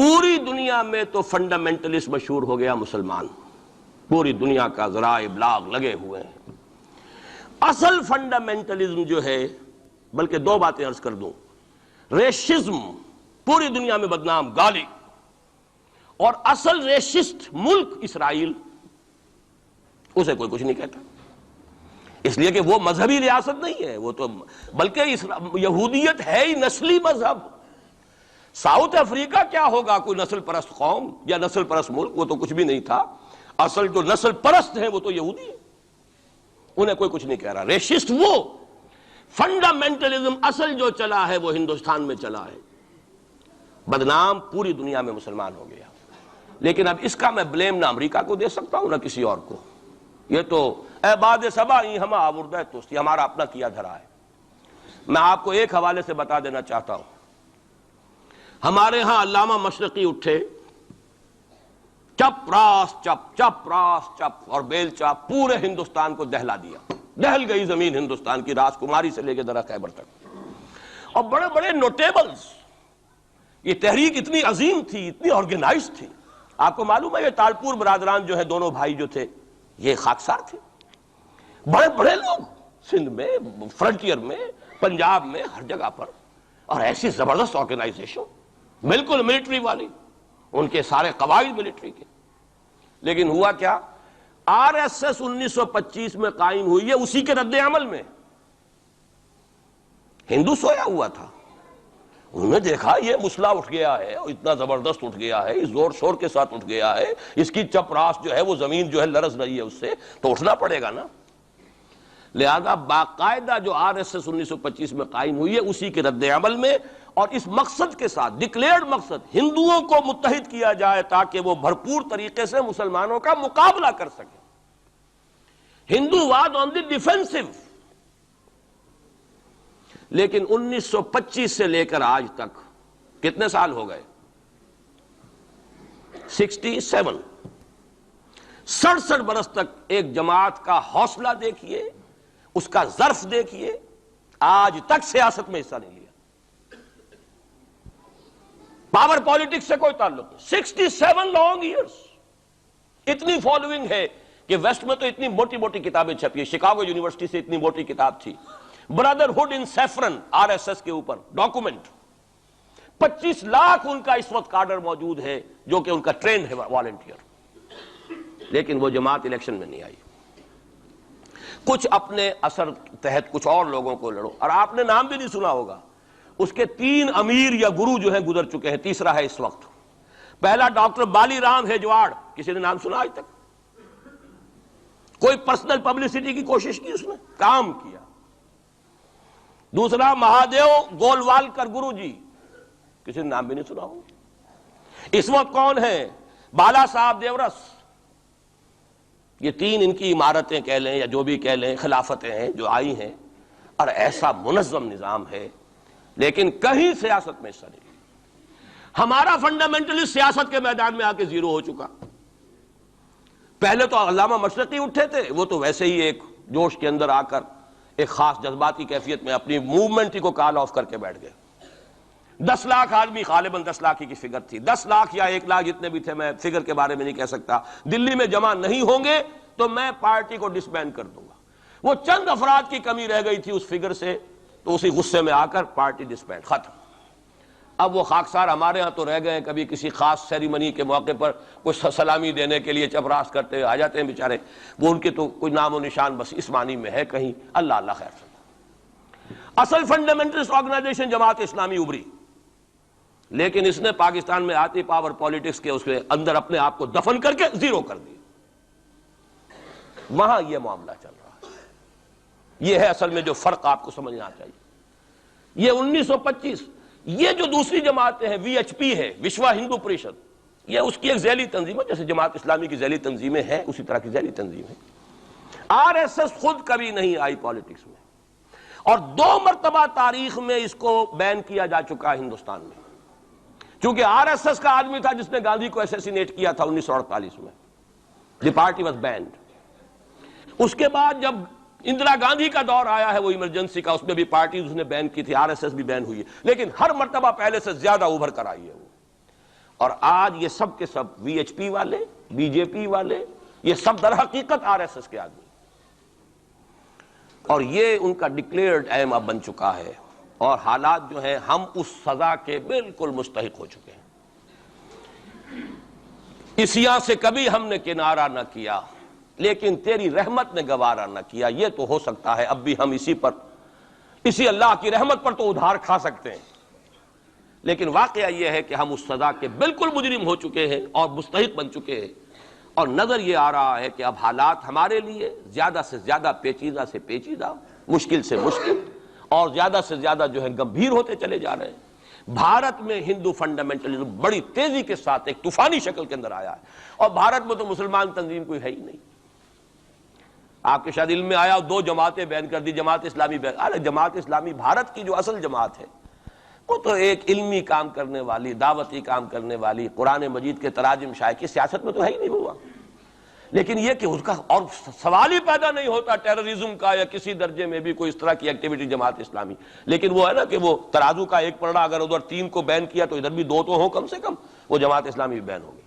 پوری دنیا میں تو فنڈامنٹلسٹ مشہور ہو گیا مسلمان، پوری دنیا کا ذرائع ابلاغ لگے ہوئے ہیں۔ اصل فنڈامنٹلزم جو ہے، بلکہ دو باتیں عرض کر دوں، ریشزم پوری دنیا میں بدنام گالی، اور اصل ریشسٹ ملک اسرائیل، اسے کوئی کچھ نہیں کہتا، اس لیے کہ وہ مذہبی ریاست نہیں ہے، وہ تو بلکہ یہودیت ہے ہی نسلی مذہب۔ ساؤتھ افریقہ کیا ہوگا کوئی نسل پرست قوم یا نسل پرست ملک؟ وہ تو کچھ بھی نہیں تھا۔ اصل جو نسل پرست ہیں وہ تو یہودی ہیں، انہیں کوئی کچھ نہیں کہہ رہا۔ ریشسٹ وہ فنڈامنٹلزم اصل جو چلا ہے وہ ہندوستان میں چلا ہے، بدنام پوری دنیا میں مسلمان ہو گیا۔ لیکن اب اس کا میں بلیم نہ امریکہ کو دے سکتا ہوں نہ کسی اور کو، یہ تو اے باد سبا ہم آوردہ توستی، ہمارا اپنا کیا دھرا ہے۔ میں آپ کو ایک حوالے سے بتا دینا چاہتا ہوں، ہمارے ہاں علامہ مشرقی اٹھے، چپ راس چپ، چپ راس چپ اور بیل چاپ، پورے ہندوستان کو دہلا دیا، دہل گئی زمین ہندوستان کی، راس کماری سے لے کے درہ خیبر تک، اور بڑے بڑے نوٹیبلز۔ یہ تحریک اتنی عظیم تھی، اتنی آرگنائز تھی، آپ کو معلوم ہے یہ تالپور برادران جو ہے، دونوں بھائی جو تھے یہ خاکسار تھے، بڑے بڑے لوگ سندھ میں، فرنٹیئر میں، پنجاب میں، ہر جگہ پر، اور ایسی زبردست آرگنائزیشن بالکل ملٹری والی، ان کے سارے قواعد ملٹری کے۔ لیکن ہوا کیا؟ آر ایس ایس 1925 میں قائم ہوئی ہے، اسی کے رد عمل میں ہندو سویا ہوا تھا، انہوں نے دیکھا یہ مسئلہ اٹھ گیا ہے، اور اتنا زبردست اٹھ گیا ہے، اس زور شور کے ساتھ اٹھ گیا ہے، اس کی چپ راس جو ہے وہ زمین جو ہے لرز رہی ہے، اس سے تو اٹھنا پڑے گا نا۔ لہذا باقاعدہ جو آر ایس ایس 1925 میں قائم ہوئی ہے اسی کے رد عمل میں، اور اس مقصد کے ساتھ، ڈکلیئرڈ مقصد، ہندوؤں کو متحد کیا جائے تاکہ وہ بھرپور طریقے سے مسلمانوں کا مقابلہ کر سکیں، ہندو واد آن دی ڈیفینسو۔ لیکن 1925 سے لے کر آج تک کتنے سال ہو گئے؟ 67 برس تک ایک جماعت کا حوصلہ دیکھیے، اس کا ظرف دیکھیے، آج تک سیاست میں حصہ نہیں لیا، پاور پالیٹکس سے کوئی تعلق نہیں۔ 67 لانگ ایئرس، اتنی فالوئنگ ہے کہ ویسٹ میں تو اتنی موٹی موٹی کتابیں چھپی ہیں، شکاگو یونیورسٹی سے اتنی موٹی کتاب تھی، برادرہڈ ان سیفرن، آر ایس ایس کے اوپر ڈاکومنٹ، 25 لاکھ ان کا اس وقت کارڈر موجود ہے جو کہ ان کا ٹرینڈ ہے والنٹیئر۔ لیکن وہ جماعت الیکشن میں نہیں آئی۔ کچھ اپنے اثر تحت کچھ اور لوگوں کو لڑو، اور آپ نے نام بھی نہیں سنا ہوگا، اس کے 3 امیر یا گرو جو ہیں گزر چکے ہیں، تیسرا ہے اس وقت۔ پہلا ڈاکٹر بالی رام ہیجواڑ، کسی نے نام سنا آج تک؟ کوئی پرسنل پبلسٹی کی کوشش کی اس نے؟ کام کیا۔ دوسرا مہادیو گولوالکر گرو جی، کسی نے نام بھی نہیں سنا ہوگا۔ اس وقت کون ہیں؟ بالا صاحب دیورس۔ یہ 3 ان کی عمارتیں کہہ لیں یا جو بھی کہہ لیں، خلافتیں ہیں جو آئی ہیں، اور ایسا منظم نظام ہے، لیکن کہیں سیاست میں حصہ نہیں۔ ہمارا فنڈامنٹلسٹ سیاست کے میدان میں آ کے زیرو ہو چکا۔ پہلے تو علامہ مشرقی اٹھے تھے، وہ تو ویسے ہی ایک جوش کے اندر آ کر ایک خاص جذباتی کیفیت میں اپنی موومنٹ کو کال آف کر کے بیٹھ گئے۔ 10 لاکھ آدمی، غالباً 10 لاکھ کی فگر تھی، 10 لاکھ یا 1 لاکھ جتنے بھی تھے، میں فگر کے بارے میں نہیں کہہ سکتا، دلی میں جمع نہیں ہوں گے تو میں پارٹی کو ڈسبینڈ کر دوں گا۔ وہ چند افراد کی کمی رہ گئی تھی اس فگر سے، تو اسی غصے میں آ کر پارٹی ڈسبینڈ، ختم۔ اب وہ خاکسار ہمارے ہاں تو رہ گئے، کبھی کسی خاص سیریمنی کے موقع پر کچھ سلامی دینے کے لیے چپراس کرتے آ جاتے ہیں بیچارے، وہ ان کے تو کوئی نام و نشان بس اس معنی میں ہے کہیں، اللہ اللہ خیر سے۔ اصل فنڈامنٹلسٹ آرگنائزیشن جماعت اسلامی ابری، لیکن اس نے پاکستان میں آتی پاور پالیٹکس کے اس کے اندر اپنے آپ کو دفن کر کے زیرو کر دیا۔ وہاں یہ معاملہ چل رہا ہے، یہ ہے اصل میں جو فرق آپ کو سمجھنا چاہیے۔ یہ 1925، یہ جو دوسری جماعتیں ہیں، وی ایچ پی ہے، وشوا ہندو پریشد، یہ اس کی ایک ذیلی تنظیم ہے، جیسے جماعت اسلامی کی ذیلی تنظیمیں ہیں اسی طرح کی ذیلی تنظیم ہے۔ آر ایس ایس خود کبھی نہیں آئی پالیٹکس میں، اور 2 مرتبہ تاریخ میں اس کو بین کیا جا چکا ہے ہندوستان میں، چونکہ آر ایس ایس کا آدمی تھا جس نے گاندھی کو ایسیسینیٹ کیا تھا 1948 میں، دی پارٹی واز بینڈ۔ اس کے بعد جب اندرا گاندھی کا دور آیا ہے وہ ایمرجنسی کا، اس میں بھی پارٹیز اس نے بین کی تھی، آر ایس ایس بھی بین ہوئی ہے، لیکن ہر مرتبہ پہلے سے زیادہ ابھر کر آئی ہے وہ۔ اور آج یہ سب کے سب وی ایچ پی والے، بی جے پی والے، یہ سب در حقیقت آر ایس ایس کے آدمی، اور یہ ان کا ڈکلیئرڈ ایم اب بن چکا ہے، اور حالات جو ہیں ہم اس سزا کے بالکل مستحق ہو چکے ہیں۔ اسیاں سے کبھی ہم نے کنارہ نہ کیا، لیکن تیری رحمت نے گوارا نہ کیا۔ یہ تو ہو سکتا ہے اب بھی ہم اسی اللہ کی رحمت پر تو ادھار کھا سکتے ہیں، لیکن واقعہ یہ ہے کہ ہم اس سزا کے بالکل مجرم ہو چکے ہیں اور مستحق بن چکے ہیں، اور نظر یہ آ رہا ہے کہ اب حالات ہمارے لیے زیادہ سے زیادہ پیچیدہ سے پیچیدہ، مشکل سے مشکل، اور زیادہ سے زیادہ جو ہے گمبھیر ہوتے چلے جا رہے ہیں۔ بھارت میں ہندو فنڈامنٹلزم بڑی تیزی کے ساتھ ایک طوفانی شکل کے اندر آیا ہے، اور بھارت میں تو مسلمان تنظیم کوئی ہے ہی نہیں۔ آپ کے شاید علم میں آیا 2 جماعتیں بین کر دی، جماعت اسلامی بین۔ ارے جماعت اسلامی بھارت کی جو اصل جماعت ہے وہ تو ایک علمی کام کرنے والی، دعوتی کام کرنے والی، قرآن مجید کے تراجم شائع کی سیاست میں تو ہے ہی نہیں ہوا، لیکن یہ کہ اس کا اور سوال ہی پیدا نہیں ہوتا ٹیررزم کا یا کسی درجے میں بھی کوئی اس طرح کی ایکٹیویٹی جماعت اسلامی، لیکن وہ ہے نا کہ وہ ترازو کا ایک پلڑا اگر ادھر 3 کو بین کیا تو ادھر بھی 2 تو ہوں کم سے کم، وہ جماعت اسلامی بھی بین ہوگی۔